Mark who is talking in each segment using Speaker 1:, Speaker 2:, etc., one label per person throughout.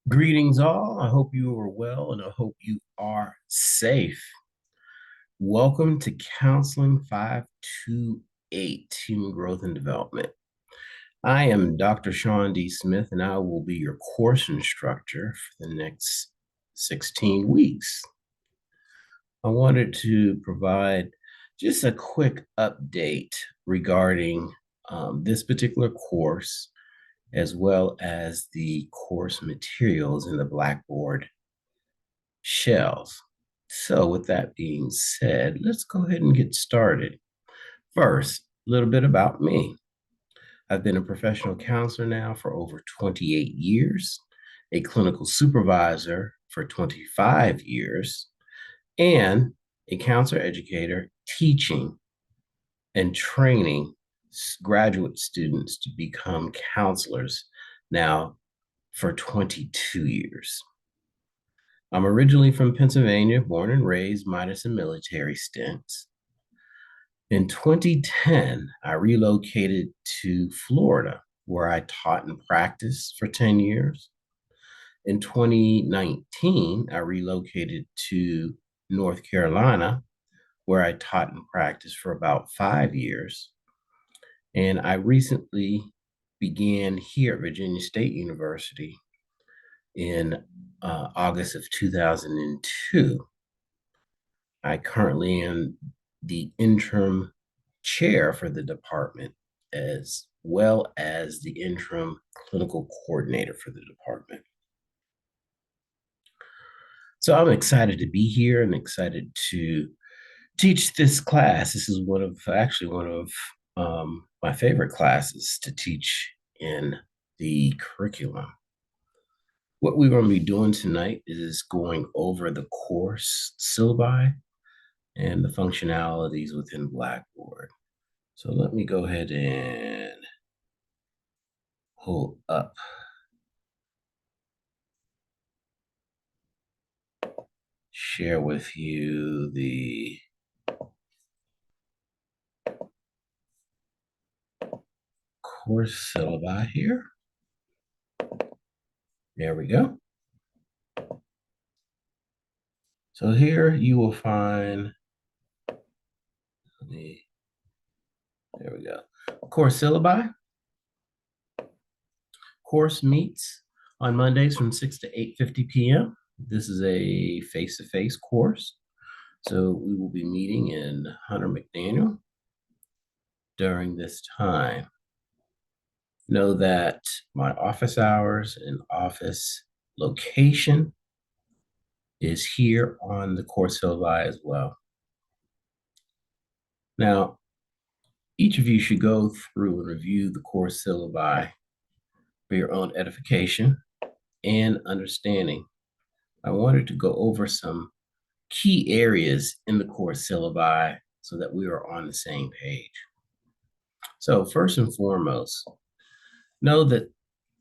Speaker 1: Greetings, all. I hope you are well and I hope you are safe. Welcome to Counseling 528 Human Growth and Development. I am Dr. Sean D. Smith, and I will be your course instructor for the next 16 weeks. I wanted to provide just a quick update regarding this particular course, as well as the course materials in the Blackboard shells. So, with that being said, let's go ahead and get started. First, a little bit about me. I've been a professional counselor now for over 28 years, a clinical supervisor for 25 years, and a counselor educator teaching and training graduate students to become counselors now for 22 years. I'm originally from Pennsylvania, born and raised, minus a military stint. In 2010, I relocated to Florida, where I taught and practiced for 10 years. In 2019, I relocated to North Carolina, where I taught and practiced for about 5 years. And I recently began here at Virginia State University in August of 2002. I currently am the interim chair for the department, as well as the interim clinical coordinator for the department. So I'm excited to be here and excited to teach this class. This is one of my favorite classes to teach in the curriculum. What we're going to be doing tonight is going over the course syllabi and the functionalities within Blackboard. So let me go ahead and pull up. Share with you the course syllabi here. There we go. So here you will find there we go. Course syllabi. Course meets on Mondays from 6 to 8:50 p.m. This is a face-to-face course. So we will be meeting in Hunter McDaniel during this time. Know that my office hours and office location is here on the course syllabi as well. Now, each of you should go through and review the course syllabi for your own edification and understanding. I wanted to go over some key areas in the course syllabi so that we are on the same page. So first and foremost, know that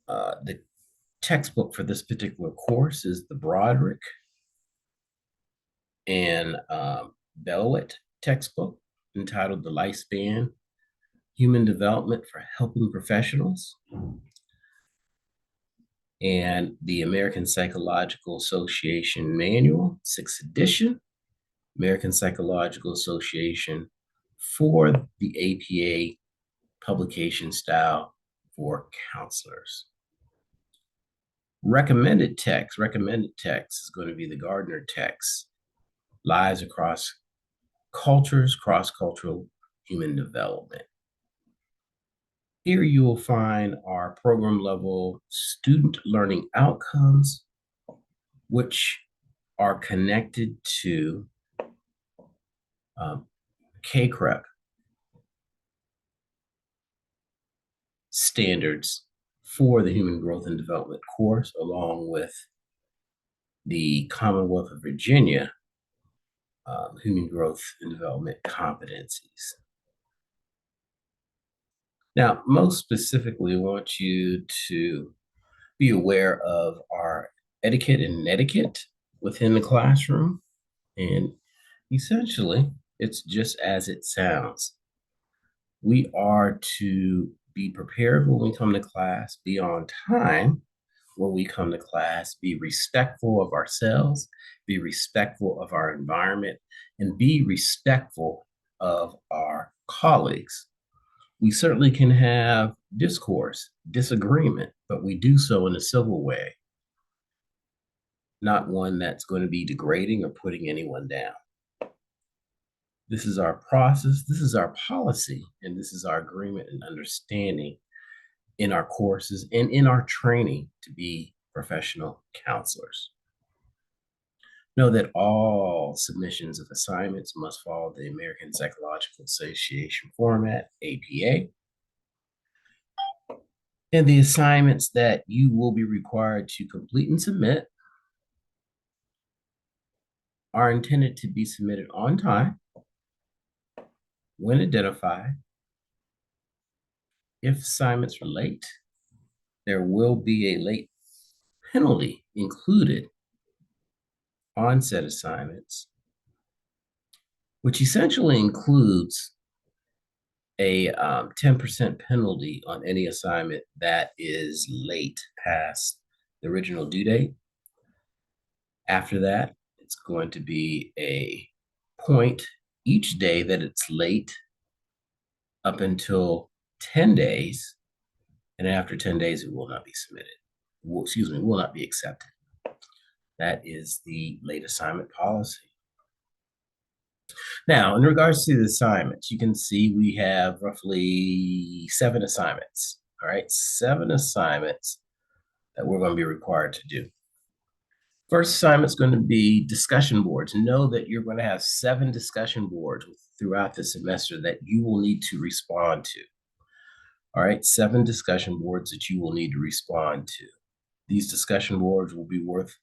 Speaker 1: the textbook for this particular course is the Broderick and Bellowit textbook entitled The Lifespan, Human Development for Helping Professionals, and the American Psychological Association Manual, 6th edition, American Psychological Association for the APA publication style for counselors. Recommended text is going to be the Gardner text, Lives Across Cultures, Cross-Cultural Human Development. Here you will find our program level student learning outcomes, which are connected to CACREP standards for the Human Growth and Development course, along with the Commonwealth of Virginia Human Growth and Development competencies. Now, most specifically, I want you to be aware of our etiquette and netiquette within the classroom. And essentially, it's just as it sounds. We are to be prepared when we come to class, be on time, when we come to class, be respectful of ourselves, be respectful of our environment, and be respectful of our colleagues. We certainly can have discourse, disagreement, but we do so in a civil way, not one that's going to be degrading or putting anyone down. This is our process, this is our policy, and this is our agreement and understanding in our courses and in our training to be professional counselors. Know that all submissions of assignments must follow the American Psychological Association format, APA. And the assignments that you will be required to complete and submit are intended to be submitted on time, when identified. If assignments are late, there will be a late penalty included on said assignments, which essentially includes a 10% penalty on any assignment that is late past the original due date. After that, it's going to be a point each day that it's late up until 10 days. And after 10 days, it will not be submitted. Will not be accepted. That is the late assignment policy. Now, in regards to the assignments, you can see we have roughly 7 assignments. All right, 7 assignments that we're going to be required to do. First assignment is going to be discussion boards. Know that you're going to have 7 discussion boards throughout the semester that you will need to respond to. All right, 7 discussion boards that you will need to respond to. These discussion boards will be worth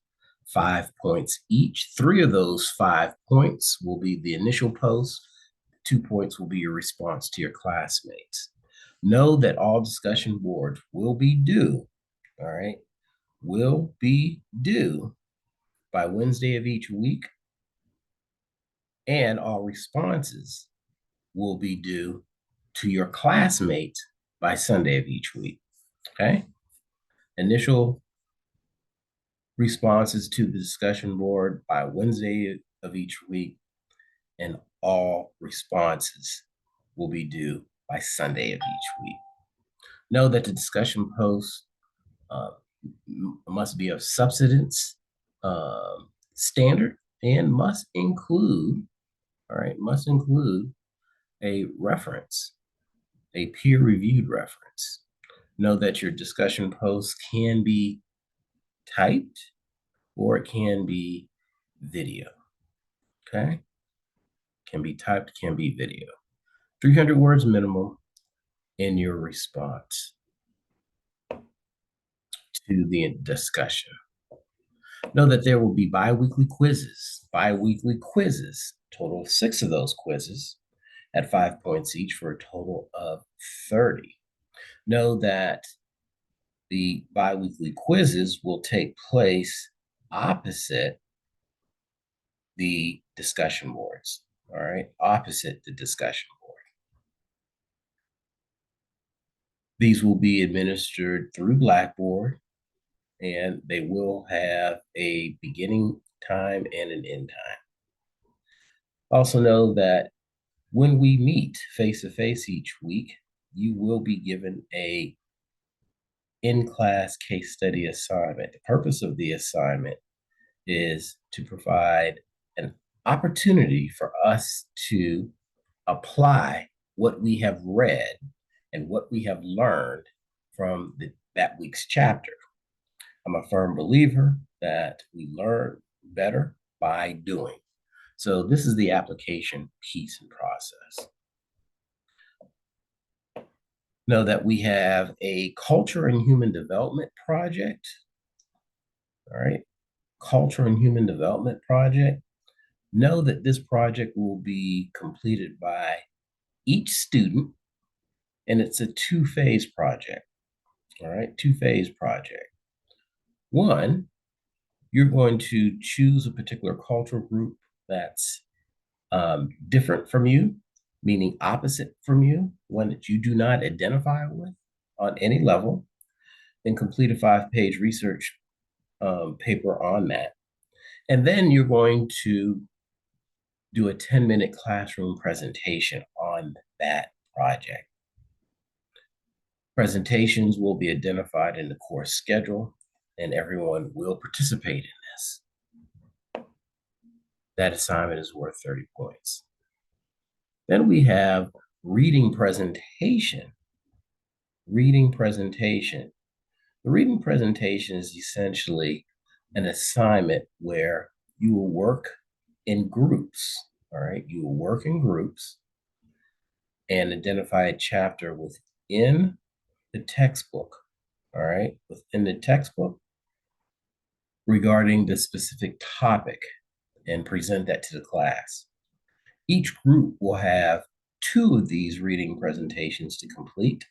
Speaker 1: 5 points each. 3 of those 5 points will be the initial post. 2 points will be your response to your classmates. Know that all discussion boards will be due, all right, will be due by Wednesday of each week, and all responses will be due to your classmates by Sunday of each week, okay? Initial responses to the discussion board by Wednesday of each week, and all responses will be due by Sunday of each week. Know that the discussion post must be of substance, standard, and must include, all right, must include a reference, a peer-reviewed reference. Know that your discussion post can be typed or it can be video, okay? Can be typed, can be video. 300 words minimum in your response to the discussion. Know that there will be bi-weekly quizzes, total of 6 of those quizzes at 5 points each for a total of 30. Know that the bi-weekly quizzes will take place opposite the discussion boards, all right? Opposite the discussion board. These will be administered through Blackboard, and they will have a beginning time and an end time. Also know that when we meet face-to-face each week, you will be given a in-class case study assignment. The purpose of the assignment is to provide an opportunity for us to apply what we have read and what we have learned from that week's chapter. I'm a firm believer that we learn better by doing. So this is the application piece and process. Know that we have a culture and human development project. All right, culture and human development project. Know that this project will be completed by each student, and it's a 2-phase project. All right, 2-phase project. 1, you're going to choose a particular cultural group that's different from you, meaning opposite from you, one that you do not identify with on any level. and complete a 5-page research paper on that. And then you're going to do a 10-minute classroom presentation on that project. Presentations will be identified in the course schedule, and everyone will participate in this. That assignment is worth 30 points. Then we have reading presentation. Reading presentation. The reading presentation is essentially an assignment where you will work in groups. All right, you will work in groups and identify a chapter within the textbook. All right, within the textbook regarding the specific topic and present that to the class. Each group will have 2 of these reading presentations to complete,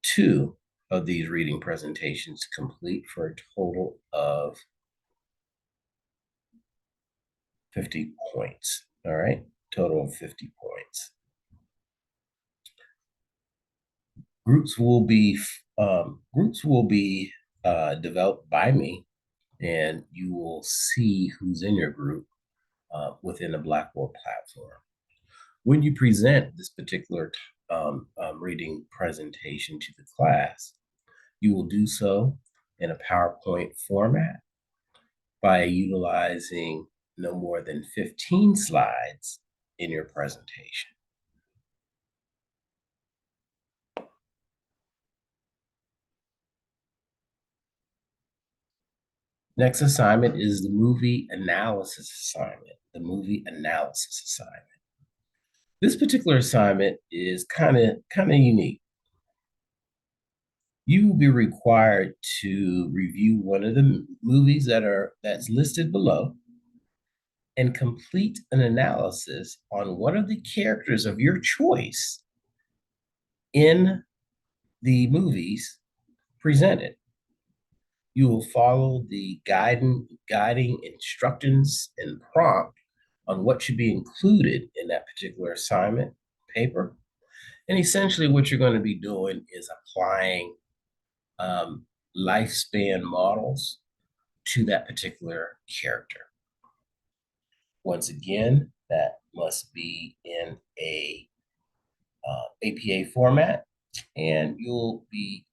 Speaker 1: 2 of these reading presentations to complete for a total of 50 points. All right, total of 50 points. Groups will be developed by me, and you will see who's in your group within the Blackboard platform. When you present this particular reading presentation to the class, you will do so in a PowerPoint format by utilizing no more than 15 slides in your presentation. Next assignment is the movie analysis assignment. The movie analysis assignment. This particular assignment is kind of unique. You will be required to review one of the movies that's listed below and complete an analysis on one of the characters of your choice in the movies presented. You will follow the guiding instructions and prompt on what should be included in that particular assignment paper. And essentially what you're going to be doing is applying lifespan models to that particular character. Once again, that must be in a APA format, and you'll be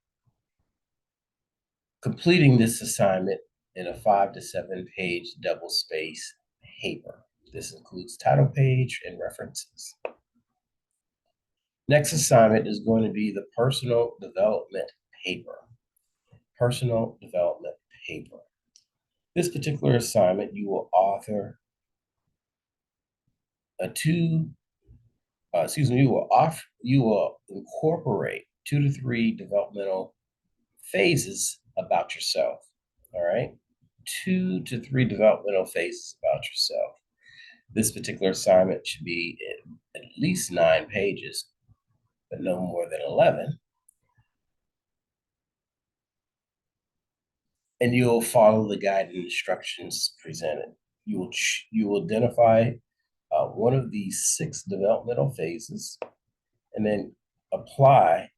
Speaker 1: completing this assignment in a 5 to 7 page double space paper. This includes title page and references. Next assignment is going to be the personal development paper. Personal development paper. This particular assignment, you will author you will incorporate 2 to 3 developmental phases about yourself. All right, 2 to 3 developmental phases about yourself. This particular assignment should be at least 9 pages, but no more than 11. And you'll follow the guided instructions presented. You will identify one of these 6 developmental phases, and then apply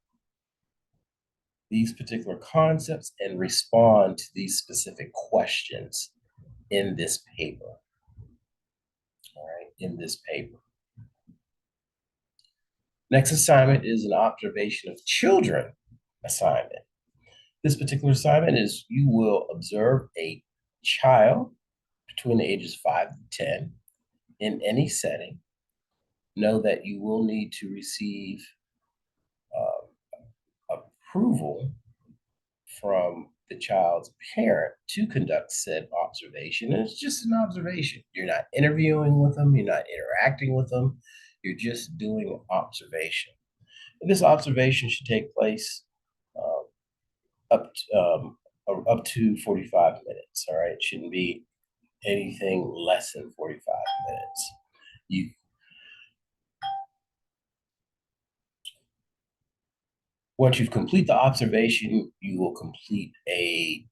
Speaker 1: these particular concepts and respond to these specific questions in this paper. All right, in this paper. Next assignment is an observation of children assignment. This particular assignment is you will observe a child between the ages 5 to 10 in any setting. Know that you will need to receive approval from the child's parent to conduct said observation. And it's just an observation. You're not interviewing with them. You're not interacting with them. You're just doing observation. And this observation should take place up to 45 minutes. All right, it shouldn't be anything less than 45 minutes. Once you've complete the observation, you will complete a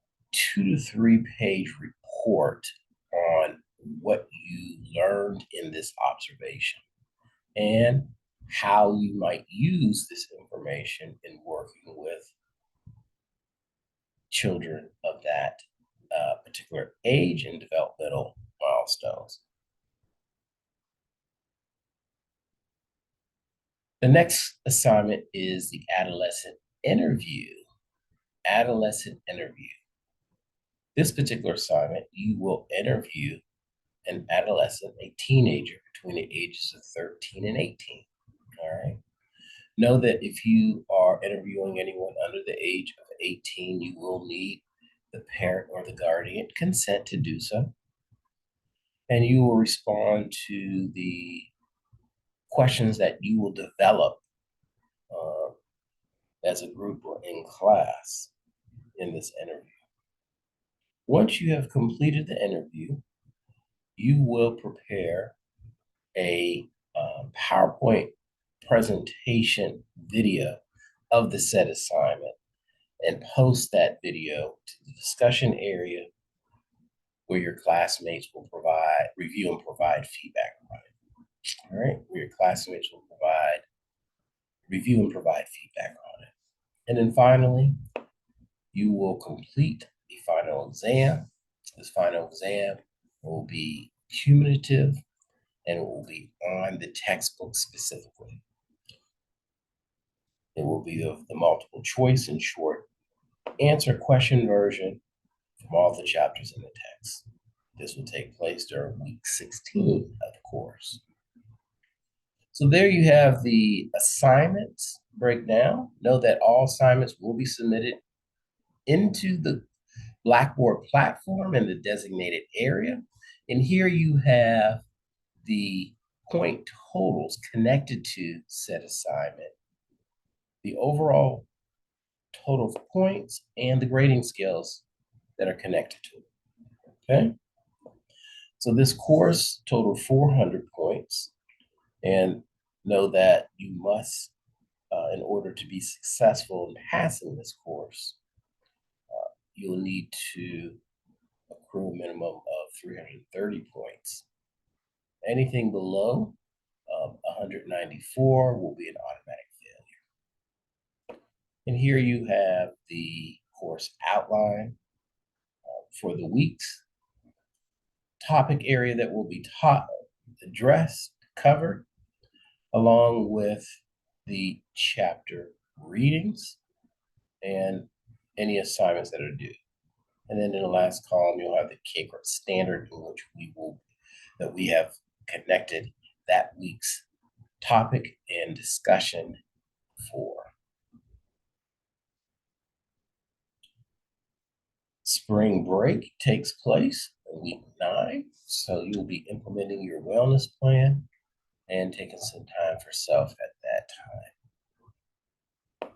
Speaker 1: 2 to 3 page report on what you learned in this observation and how you might use this information in working with children of that particular age and developmental milestones. The next assignment is the adolescent interview. Adolescent interview. This particular assignment, you will interview an adolescent, a teenager between the ages of 13 and 18. All right. Know that if you are interviewing anyone under the age of 18, you will need the parent or the guardian consent to do so. And you will respond to the questions that you will develop as a group or in class in this interview. Once you have completed the interview, you will prepare a PowerPoint presentation video of the said assignment and post that video to the discussion area where your classmates will review and provide feedback on it. All right, where your classmates will review and provide feedback on it. And then finally, you will complete the final exam. This final exam will be cumulative and it will be on the textbook specifically. It will be of the multiple choice and short answer question version from all the chapters in the text. This will take place during week 16 of the course. So there you have the assignments breakdown. Know that all assignments will be submitted into the Blackboard platform in the designated area. And here you have the point totals connected to said assignment, the overall total of points, and the grading scales that are connected to it. Okay? So this course totaled 400 points. And know that you must, in order to be successful in passing this course, you'll need to accrue a minimum of 330 points. Anything below 194 will be an automatic failure. And here you have the course outline for the weeks, topic area that will be addressed, covered, along with the chapter readings and any assignments that are due. And then in the last column, you'll have the K-Grade standard in which we have connected that week's topic and discussion for. Spring break takes place in week 9, so you'll be implementing your wellness plan and taking some time for self at that time.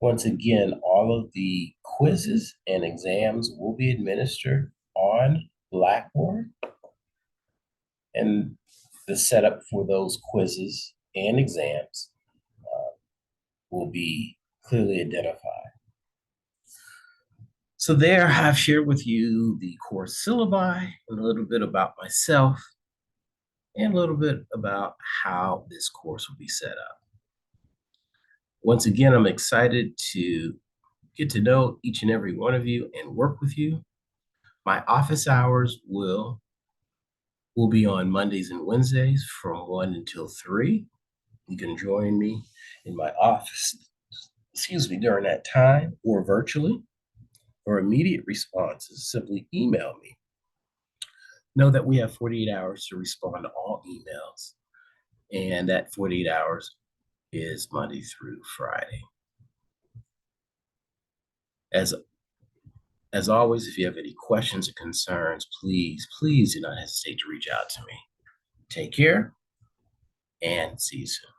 Speaker 1: Once again, all of the quizzes and exams will be administered on Blackboard. And the setup for those quizzes and exams will be clearly identified. So there I've shared with you the course syllabi, and a little bit about myself, and a little bit about how this course will be set up. Once again, I'm excited to get to know each and every one of you and work with you. My office hours will be on Mondays and Wednesdays from 1 until 3. You can join me in my office, during that time or virtually. For immediate responses, simply email me. Know that we have 48 hours to respond to all emails, and that 48 hours is Monday through Friday. As always, if you have any questions or concerns, please do not hesitate to reach out to me. Take care and see you soon.